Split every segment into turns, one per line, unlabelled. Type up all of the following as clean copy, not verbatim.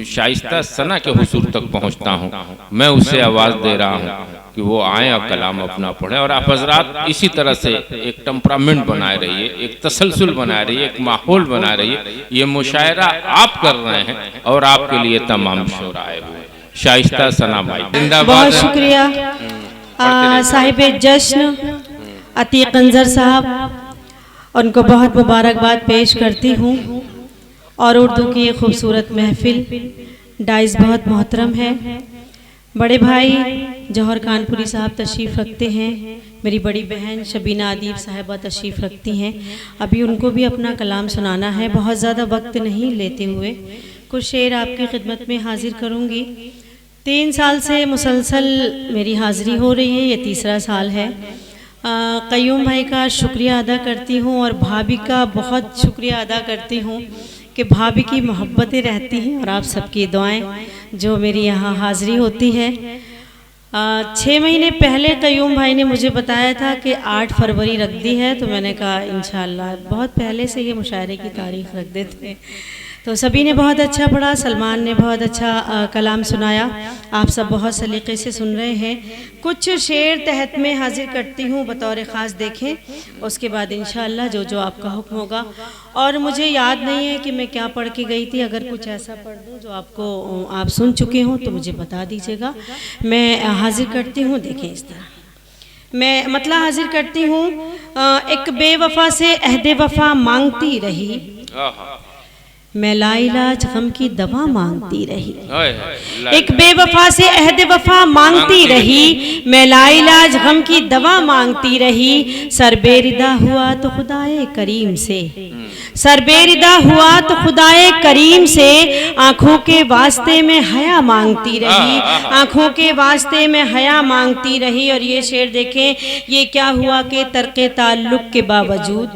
शाइस्ता सना के हुजूर तक पहुंचता हूं, मैं उसे आवाज़ दे रहा हूं कि वो आए और कलाम अपना पढ़े। और आप हजरात इसी तरह से एक टेम्परामेंट बनाए रहिए, एक तसलसल बनाए रहिए, एक माहौल बनाए रहिए। ये मुशायरा आप कर रहे हैं और आपके लिए तमाम शोर आए हुए। शाइस्ता सना भाई जिंदाबाद।
बहुत शुक्रिया साहिब जश्न अतीक अंजर साहब, उनको बहुत मुबारकबाद पेश करती हूँ। और उर्दू की ये खूबसूरत महफिल डाइस बहुत मोहतरम है। बड़े भाई जौहर कानपुरी साहब तशरीफ़ रखते हैं, मेरी बड़ी बहन शबीना अदीब साहिबा तशरीफ़ रखती हैं। अभी उनको भी अपना कलाम सुनाना है। बहुत ज़्यादा वक्त नहीं लेते हुए कुछ शेर आपकी खिदमत में हाजिर करूँगी। 3 साल से मुसलसल मेरी हाज़िरी हो रही है, ये तीसरा साल है। क़य्यूम भाई का शुक्रिया अदा करती हूँ और भाभी का बहुत शुक्रिया अदा करती हूँ कि भाभी की मोहब्बतें रहती हैं और आप सबकी दुआएं जो मेरी यहाँ हाज़िरी होती है। 6 महीने पहले क़य्यूम भाई ने मुझे बताया था कि 8 फरवरी रख दी है, तो मैंने कहा इंशाअल्लाह। बहुत पहले से ये मुशायरे की तारीख़ रख देते। तो सभी ने बहुत अच्छा पढ़ा, सलमान ने बहुत अच्छा कलाम सुनाया, आप सब बहुत सलीक़े से सुन रहे हैं। कुछ शेर तहत में हाजिर करती हूँ बतौर ख़ास, देखें, उसके बाद इंशाअल्लाह जो जो आपका हुक्म होगा। और मुझे याद नहीं है कि मैं क्या पढ़ के गई थी, अगर कुछ ऐसा पढ़ दूँ जो आपको आप सुन चुके हों तो मुझे बता दीजिएगा। मैं हाजिर करती हूँ, देखें इस तरह मैं मतलब हाजिर करती हूँ। एक बेवफा से अहद वफा मांगती रही, मैं लाइलाज गम की दवा मांगती रही। एक बेवफा से अहद वफा मांगती रही, मैं लाइलाज गम की दवा मांगती रही। सरबेरिदा हुआ तो खुदाए करीम से, सरबेरिदा हुआ तो खुदाए करीम से, आँखों के वास्ते में हया मांगती रही, आँखों के वास्ते में हया मांगती रही। और ये शेर देखें, ये क्या हुआ कि तर्के ताल्लुक के बावजूद,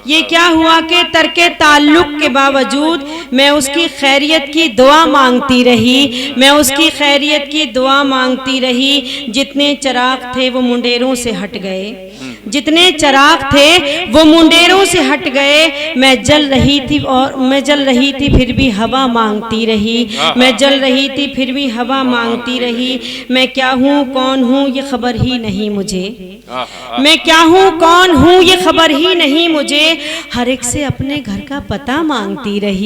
ये क्या हुआ कि तर्के ताल्लुक के बावजूद मैं उसकी खैरियत की दुआ मांगती रही, मैं उसकी खैरियत की दुआ मांगती रही। जितने चिराग थे वो मुंडेरों से हट गए, जितने चिराग थे वो मुंडेरों से हट गए। मैं जल रही थी और मैं जल रही थी फिर भी हवा मांगती रही, मैं जल रही थी फिर भी हवा मांगती रही। मैं क्या हूँ कौन हूँ ये खबर ही नहीं मुझे, मैं क्या हूँ कौन हूँ ये खबर ही नहीं मुझे। हर एक से अपने घर का पता मांगती रही,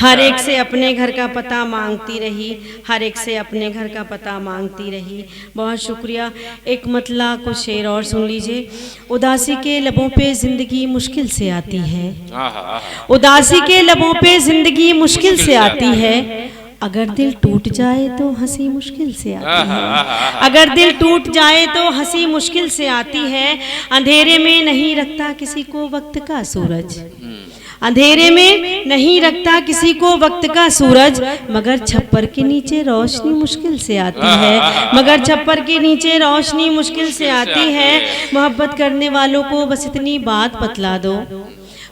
हर एक से अपने घर का पता मांगती रही, हर एक से अपने घर का पता मांगती रही। बहुत शुक्रिया। एक मतला कुछ शेर और सुन लीजिए। उदासी के लबों पे जिंदगी मुश्किल से आती है, उदासी के लबों पे जिंदगी मुश्किल से आती है। अगर दिल टूट जाए तो हंसी मुश्किल से आती है, अगर दिल टूट जाए तो हंसी मुश्किल से आती है। अंधेरे में नहीं रखता किसी को वक्त का सूरज, अंधेरे में नहीं रखता किसी को वक्त का सूरज, मगर छप्पर के नीचे रोशनी मुश्किल से आती है, मगर छप्पर के नीचे रोशनी मुश्किल से आती है। मोहब्बत करने वालों को बस इतनी बात बतला दो,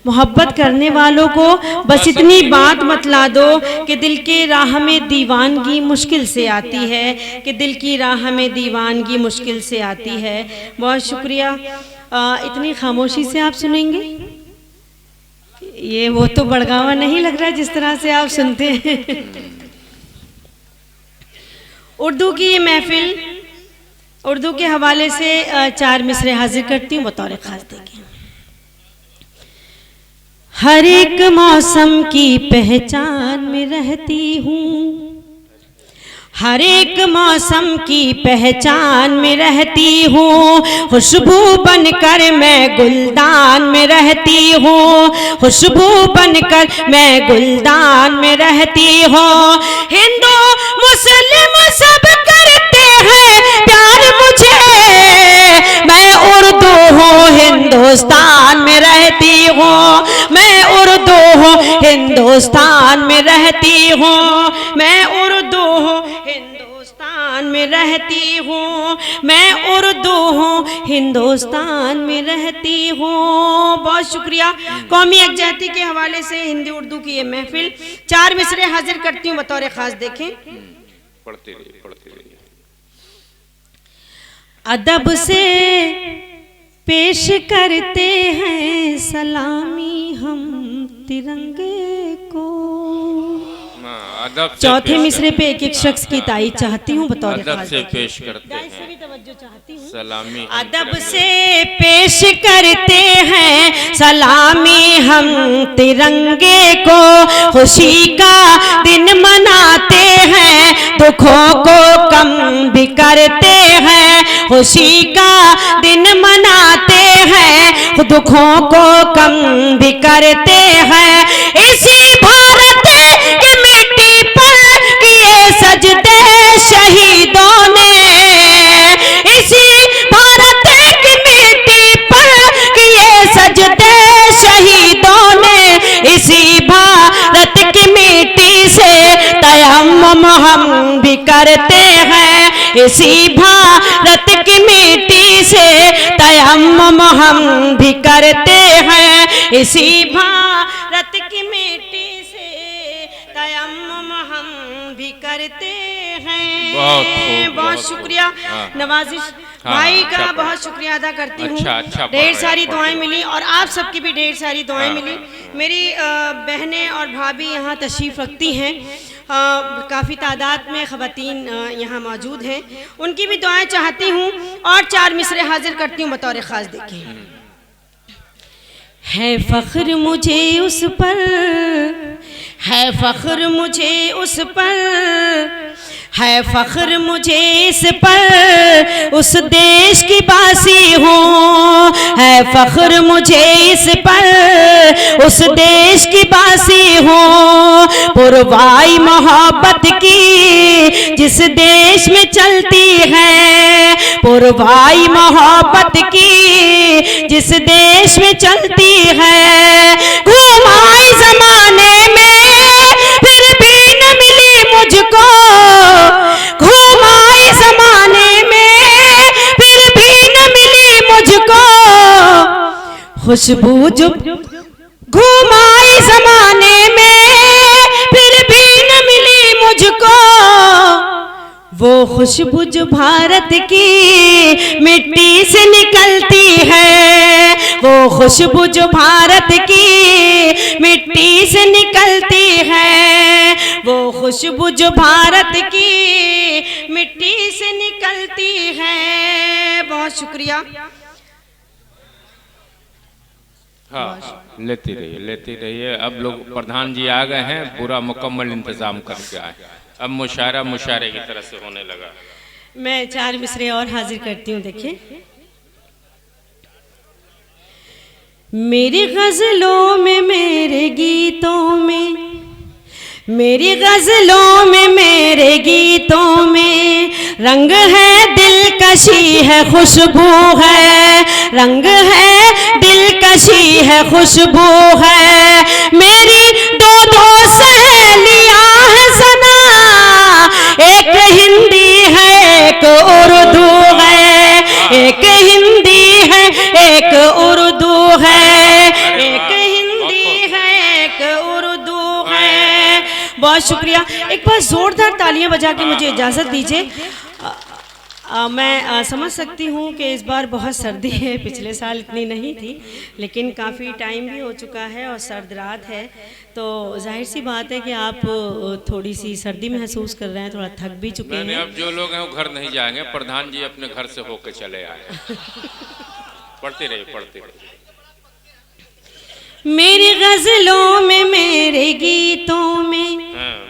मोहब्बत करने वालों को बस इतनी बात बतला दो कि दिल के राह में दीवानगी मुश्किल से आती है, कि दिल की राह में दीवानगी मुश्किल से आती है। बहुत शुक्रिया। इतनी खामोशी से आप सुनेंगे, ये वो तो बड़गावा नहीं लग रहा जिस तरह से आप सुनते हैं। उर्दू की ये महफिल, उर्दू के हवाले से 4 मिसरे हाजिर करती हूँ बतौर खास। देखें, हर एक मौसम की पहचान में रहती हूँ, हर एक मौसम की पहचान में रहती हूँ। खुशबू बनकर मैं गुलदान में रहती हूँ, खुशबू बनकर मैं गुलदान में रहती हूँ। हिंदू मुस्लिम सब करते हैं प्यार मुझे, मैं उर्दू हूँ हिंदुस्तान में रहती हूँ, मैं उर्दू हूँ हिंदुस्तान में रहती हूँ, मैं उर्दू हूँ हिंदुस्तान में रहती हूँ, मैं उर्दू हूँ हिंदुस्तान में रहती हूँ। बहुत शुक्रिया। कौमी यकजहती के हवाले से हिंदी उर्दू की ये महफिल 4 मिसरे हाजिर करती हूँ बतौर खास। देखें,
पढ़ते रहिए, पढ़ते रहिए।
अदब से पेश करते हैं सलामी हम तिरंगे को,
अदब से
चौथे
पेश
मिसरे पे एक एक शख्स की ताईद चाहती हूँ बतौर
अदब
खास।
से पेश करते
गाइस से
हैं
भी तवज्जो चाहती हूँ।
सलामी हम
अदब
तिरंगे
से पेश करते हैं सलामी हम तिरंगे को, खुशी का दिन मनाते हैं, दुखों को कम भी करते हैं, खुशी का दिन मनाते हैं, दुखों को कम भी करते हैं। इसी भारत की मिट्टी पर किए सजदे शहीदों ने, इसी भारत की मिट्टी पर किए सजदे शहीदों ने, इसी भारत की मिट्टी से तयम्मुम हम भी करते हैं, इसी भारत की मिट्टी से तयम्मुम हम भी करते हैं, इसी भारत की मिट्टी से तयम्मुम हम भी करते हैं।
बहुत खूब,
बहुत
बहुत
शुक्रिया
हाँ।
नवाजिश
हाँ,
भाई
अच्छा
का
पढ़ा।
बहुत शुक्रिया अदा करती हूँ।
अच्छा पढ़
ढेर
रहे
सारी
हैं,
दुआएं
पढ़
मिली और आप सबकी भी ढेर सारी दुआएं
हाँ,
मिली।
हाँ।
मेरी बहनें और भाभी यहाँ तशरीफ़ रखती हैं, काफ़ी तादाद में ख़वातीन यहाँ मौजूद हैं, उनकी भी दुआएं चाहती हूँ और 4 मिसरे हाजिर करती हूँ बतौर ख़ास। देखिए, है फ़ख्र मुझे उस पर, है फ़ख्र मुझे उस पर, है फ़ख्र मुझे इस पर, उस देश की बासी हूँ, है फ़ख्र मुझे इस पर, उस देश की बासी हूँ, पुरवाई मोहब्बत की जिस देश में चलती है, पुरवाई मोहब्बत की जिस देश में चलती है, घुमाई ज़माने में फिर भी न मिली मुझको, घुमाई ज़माने में फिर भी न मिली मुझको, खुशबू जो घुमाई ज़माने में फिर भी न मिली मुझको, वो खुशबू जो भारत की मिट्टी से निकलती है, वो खुशबू जो भारत की मिट्टी से निकलती है, वो खुशबू जो भारत की मिट्टी से निकलती है। बहुत शुक्रिया।
हाँ, लेती रहिए। अब लोग प्रधान जी आ गए हैं, पूरा मुकम्मल इंतजाम करके आए। अब मुशायरे की तरह से होने लगा।
मैं 4 मिसरे और हाजिर करती हूँ। देखिए, मेरी गज़लों में, मेरे गीतों में, मेरी गज़लों में, मेरे गीतों में रंग है, दिलकशी है, खुशबू है, रंग है, दिलकशी है, खुशबू है। मेरी दो सहेलियां हैं सना, एक हिंदी है, एक उर्दू है, एक हिंदी है, एक उर्दू है, एक हिंदी है, एक उर्दू है। बहुत शुक्रिया। एक बार जोरदार तालियां बजा के मुझे इजाज़त दीजिए। मैं समझ सकती हूँ कि इस बार बहुत सर्दी है, पिछले साल इतनी नहीं थी, लेकिन काफ़ी टाइम भी हो चुका है और सर्द रात है, तो जाहिर सी बात है कि आप थोड़ी सी सर्दी महसूस कर रहे हैं, थोड़ा थक भी चुके हैं।
अब जो लोग हैं वो घर नहीं जाएंगे, प्रधान जी अपने घर से होकर चले आए। पढ़ते रहिए।
मेरी गज़लों में, मेरे गीतों में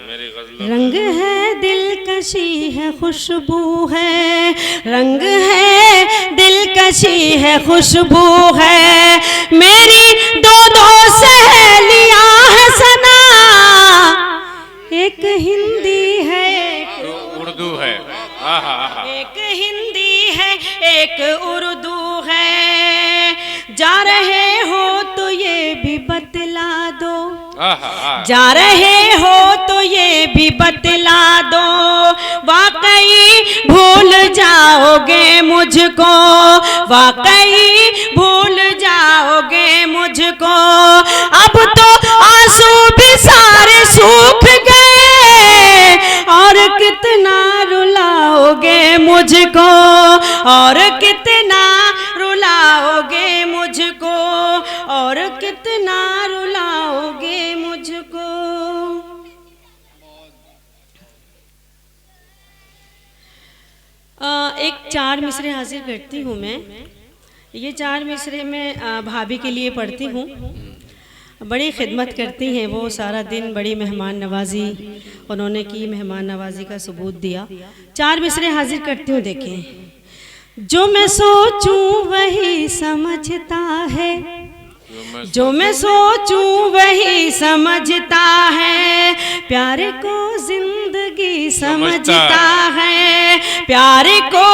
मेरी गज़लों
रंग है, दिलकशी है, खुशबू है, रंग है, दिलकशी है, खुशबू है। मेरी दो सहेलियां हैं सना, एक हिंदी है, एक
उर्दू है।
एक हिंदी है, एक उर्दू है। जा रहे हो तो ये भी बतला दो, जा रहे हो तो ये भी बतला दो, वाकई भूल जाओगे मुझको, वाकई भूल जाओगे मुझको। अब तो आंसू भी सारे सूख गए, और कितना रुलाओगे मुझको, और कितना रुलाओगे मुझको, और कितना रुलाओगे मुझको। एक 4 मिसरे हाजिर करती हूँ मैं। ये 4 मिसरे मैं भाभी के लिए पढ़ती हूँ। बड़ी खिदमत करती हैं वो, सारा दिन बड़ी मेहमान नवाजी उन्होंने की, मेहमान नवाजी का सबूत दिया। 4 मिसरे हाजिर करती हूँ, देखें। जो मैं सोचूं वही समझता है, जो मैं सोचूं वही समझता है, प्यारे को जिंदगी समझता है, प्यारे को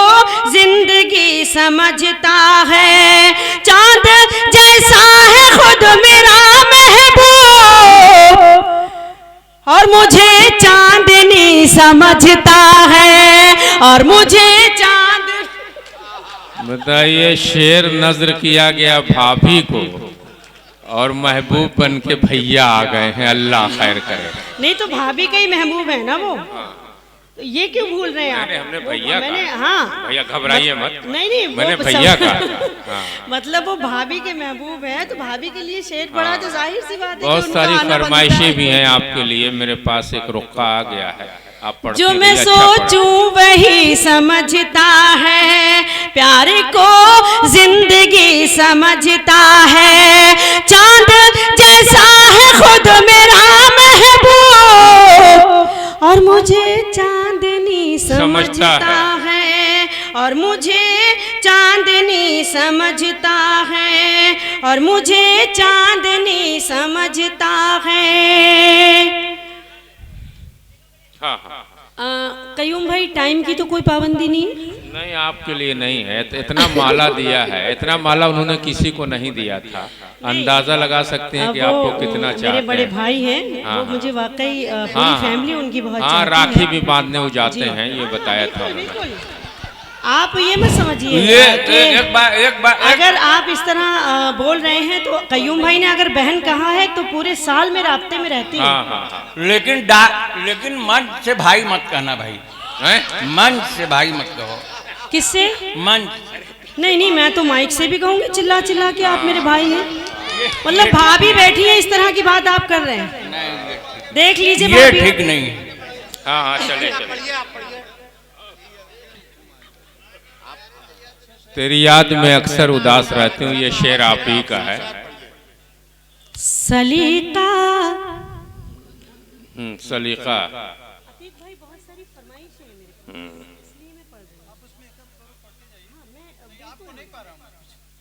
जिंदगी समझता है। चांद जैसा है खुद मेरा महबूब, और मुझे चांदनी समझता है, और मुझे चांद।
बताइए, शेर नजर किया गया भाभी को और महबूब बन के भैया आ गए हैं। अल्लाह खैर करे।
नहीं तो भाभी का ही महबूब है ना वो। तो ये क्यों भूल रहे हैं आप?
हमने भैया
मैंने
कहा।
हाँ
भैया घबराइए मत।
नहीं
मैंने भैया कहा। हाँ।
मतलब वो भाभी के महबूब है, तो भाभी के लिए शेर पड़ा तो जाहिर सी बात है कि
बहुत
उनका
सारी
आना बनता
फरमाइशें
है।
भी हैं आपके लिए। मेरे पास एक रुक्का आ गया है, आप पढ़ते
जो मैं
रहिए, अच्छा
सोचूं वही समझता है, प्यारे को जिंदगी समझता है। चांद जैसा है खुद मेरा महबूब, और मुझे चांदनी समझता है, और मुझे चांदनी समझता है, और मुझे चांदनी समझता है।
हाँ हाँ।
कयूम भाई, टाइम की तो कोई पाबंदी नहीं है?
नहीं, आपके लिए नहीं है। इतना माला दिया है, इतना माला उन्होंने किसी को नहीं दिया था। अंदाजा लगा सकते हैं कि आपको कितना चाहते हैं।
मेरे बड़े भाई हैं,
हाँ,
वो
हाँ।
मुझे वाकई पूरी फैमिली उनकी बहुत
हाँ,
चाहती
राखी
है।
भी बांधने हो जाते हैं, ये बताया था उन्होंने।
बिल्कुल। आप ये मत समझिए कि
एक बार
अगर आप इस तरह बोल रहे हैं तो कयूम भाई ने अगर बहन कहा है तो पूरे साल में राब्ते में रहती है।
हाँ हाँ हाँ।
लेकिन मन से भाई मत कहना भाई, मन से भाई मत कहो।
किससे?
मन।
नहीं नहीं, मैं तो माइक से भी कहूंगी, चिल्ला चिल्ला के आप मेरे भाई हैं। मतलब भाभी बैठी है, इस तरह की बात आप कर रहे हैं। देख लीजिए,
ये ठीक नहीं है।
हाँ हाँ, चले चले। तेरी याद में अक्सर उदास रहती हूँ, ये शेर आप ही का है।
सलीका।
सलीका।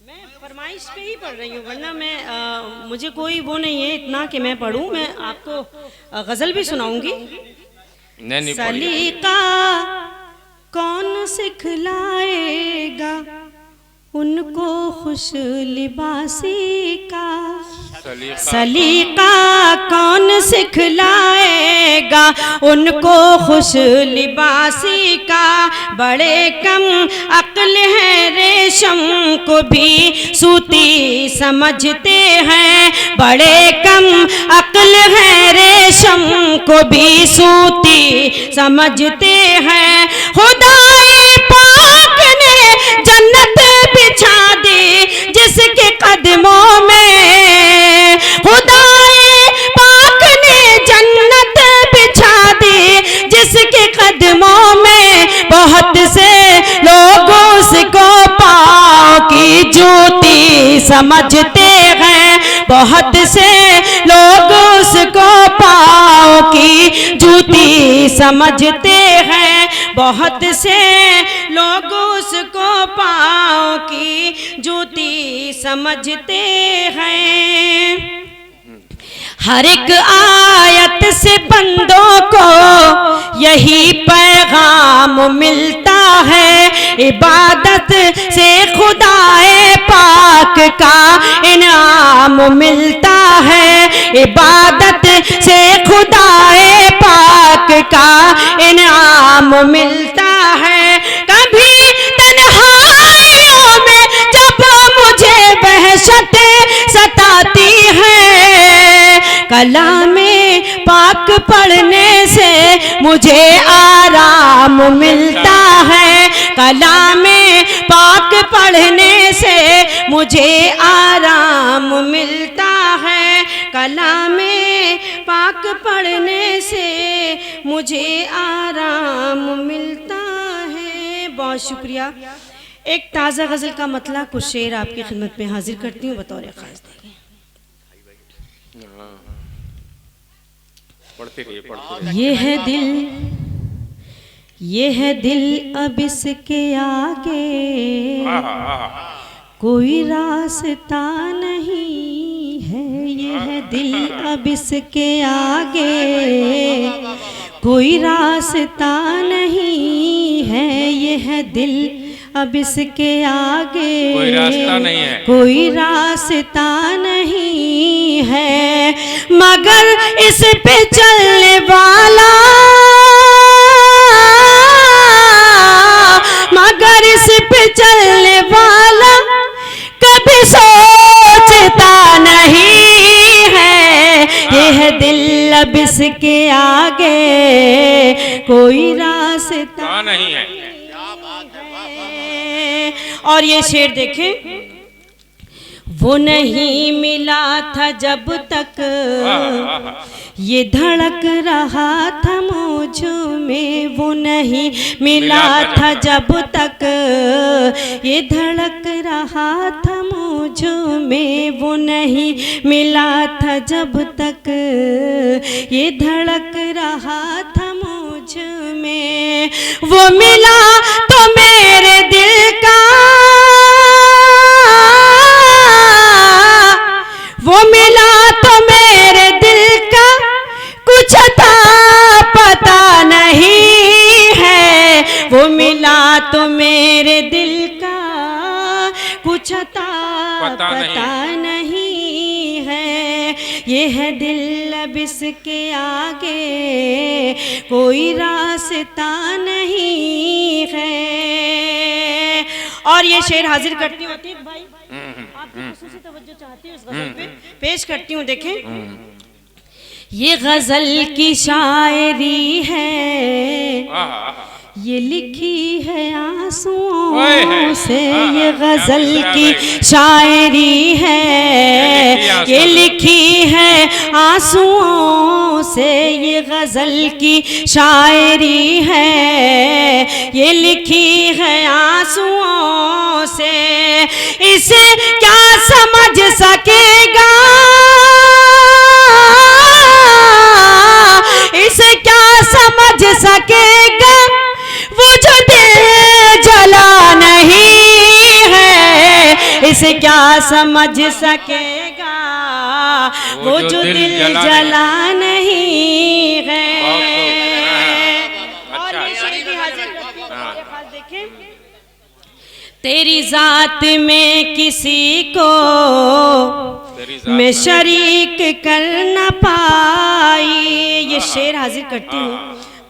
मैं फरमाइश पे ही पढ़ रही हूँ, वरना मैं मुझे कोई वो नहीं है इतना कि मैं पढ़ूँ। मैं आपको गजल भी सुनाऊंगी।
नहीं,
सलीका कौन सिखलाएगा उनको खुश लिबासी का, सलीका कौन सिखलाएगा उनको खुश लिबासी का। बड़े कम अक्ल है, रेशम को भी सूती समझते हैं। बड़े कम अक्ल है, रेशम को भी सूती समझते हैं। खुदाए पाक ने जन्नत बिछा दी जिसके कदमों में, खुदाए पाक ने जन्नत बिछा दी जिसके कदमों में। बहुत से लोग उसको पाँव की जूती समझते हैं। बहुत से लोग उसको पाँव की जूती समझते हैं। बहुत से लोग उसको पाँव की जूती समझते हैं। हर एक आयत से बंदों को यही पैगाम मिलता है। इबादत से खुदाए पाक का इनाम मिलता है। इबादत से खुदाए पाक का इनाम मिलता है। कभी तन्हाइयों में जब मुझे वहशत सताती है, कलामे पाक पढ़ने से मुझे आराम मिलता है। कलामे पाक पढ़ने से मुझे आराम मिलता है। कलामे पाक पढ़ने से मुझे आराम मिलता है। बहुत शुक्रिया। एक ताज़ा गज़ल का मतला कुछ शेर आपकी खिदमत में हाजिर करती हूँ बतौर ख़ास। ये है दिल अब इसके आगे कोई रास्ता नहीं है। ये है दिल अब इसके आगे कोई रास्ता नहीं है। ये है दिल अब इसके आगे
कोई रास्ता नहीं है,
कोई रास्ता नहीं है, मगर इस पे चलने वाला, मगर इस पे चलने वाला कभी सोचता नहीं है। ये है दिल अब इसके आगे कोई रास्ता
नहीं है।
और ये शेर देखें, वो नहीं मिला था जब तक ये धड़क रहा था मुझ में। वो नहीं मिला था जब तक ये धड़क रहा था मुझ में। वो नहीं मिला था जब तक ये धड़क रहा था मुझ में। वो मिला तो मेरे दिल का, वो मिला तो मेरे दिल का कुछ था पता नहीं है। वो मिला तो मेरे दिल का कुछ था पता नहीं है। ये है दिल अब इसके आगे कोई रास्ता नहीं है। और ये शेर हाजिर करती हूँ अतीक भाई, आपकी खुसूसी तवज्जो चाहती हूँ इस गजल पे, पेश करती हूँ। देखें, ये गजल की शायरी है, ये लिखी है आंसुओं से। ये गजल की शायरी है, ये लिखी है आंसुओं से। ये गजल की शायरी है, ये लिखी है आंसुओं से। इसे क्या समझ सकेगा, इसे क्या समझ सकेगा वो जो दिल जला नहीं है। इसे क्या समझ सकेगा वो जो दिल जला नहीं है। और ये शेर भी हाजिर करती हूं, देखें, तेरी जात में किसी को मैं शरीक कर न पाई। ये शेर हाजिर करती हूँ।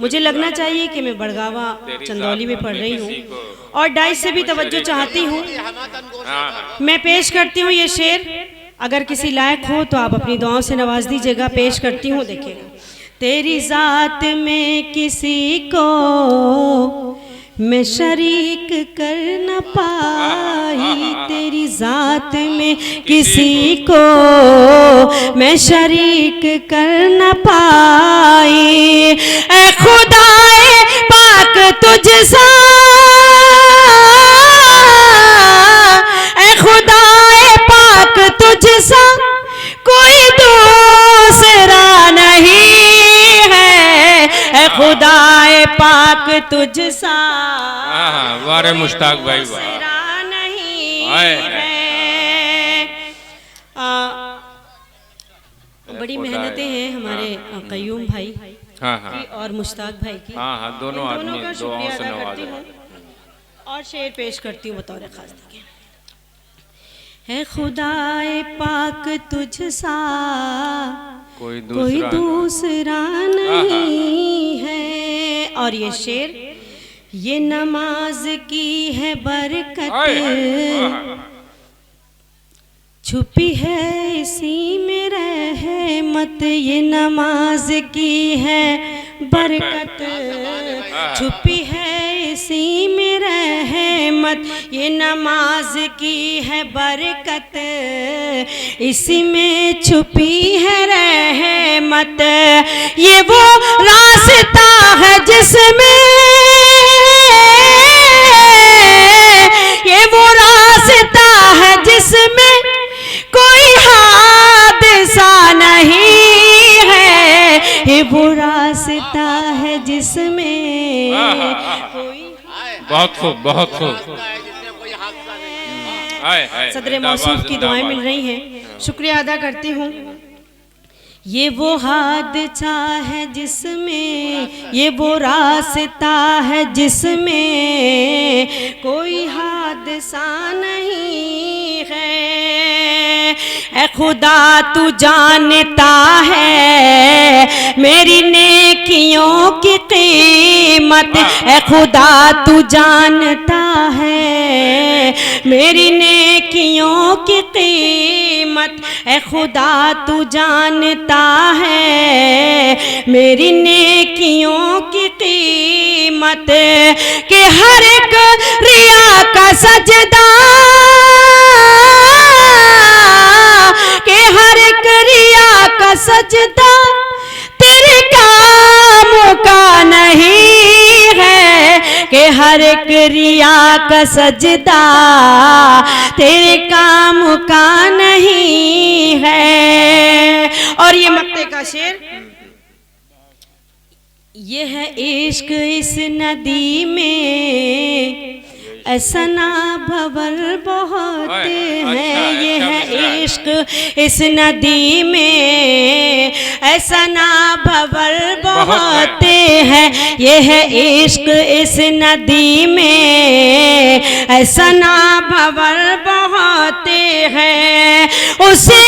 मुझे लगना चाहिए कि मैं बड़गावा चंदौली में पढ़ रही हूँ और डाइस से भी तवज्जो चाहती हूँ। मैं पेश करती हूँ ये शेर, अगर किसी लायक हो तो आप अपनी दुआओं से नवाज दीजिएगा। पेश करती हूँ, देखिएगा। तेरी जात में किसी को मैं शरीक कर न पाई। तेरी जात में किसी को मैं शरीक कर न पाई। ऐ खुदाए पाक तुझसा, ऐ खुदाए पाक तुझसा कोई दूसरा नहीं है। ऐ खुदाए पाक तुझसा
वारे मुश्ताक भाई
नहीं है। बड़ी मेहनतें हैं हमारे कयूम भाई की और मुश्ताक भाई की।
दोनों आदमी
का
दुआओं से
शुक्रिया अदा
नवाज
करती हूँ और शेर पेश करती हूँ बतौर खास। है खुदाए पाक तुझसा कोई दूसरा नहीं है। और ये शेर, ये नमाज की है बरकत छुपी है इसी में रहमत। ये नमाज की है बरकत छुपी है इसी में रहमत। ये नमाज की है बरकत इसी में छुपी है रहमत। ये वो रास्ता है जिसमें है जिसमें
बहुत खूब, बहुत खूब।
सदर मौसूफ की दुआएं मिल रही हैं, शुक्रिया अदा करती हूँ। ये वो हादसा है जिसमें, ये वो रास्ता है जिसमें कोई हादसा नहीं है। ऐ खुदा तू जानता है मेरी नेकियों की कीमत, ऐ खुदा तू जानता है मेरी नेकियों की कीमत, ऐ खुदा तू जानता है मेरी नेकियों की कीमत। कि हर एक रिया का सजदा, कि हर एक रिया का सजदा तेरे काम का नहीं है, कि हर एक रिया का सजदा तेरे काम का नहीं है। और ये मक्ते का शेर, ये है इश्क इस नदी में ऐसा ना भंवर बहुत है। ये है इश्क इस नदी में ऐसा ना भंवर बहुत है। ये है इश्क इस नदी में ऐसा ना भंवर बहुत है। उसे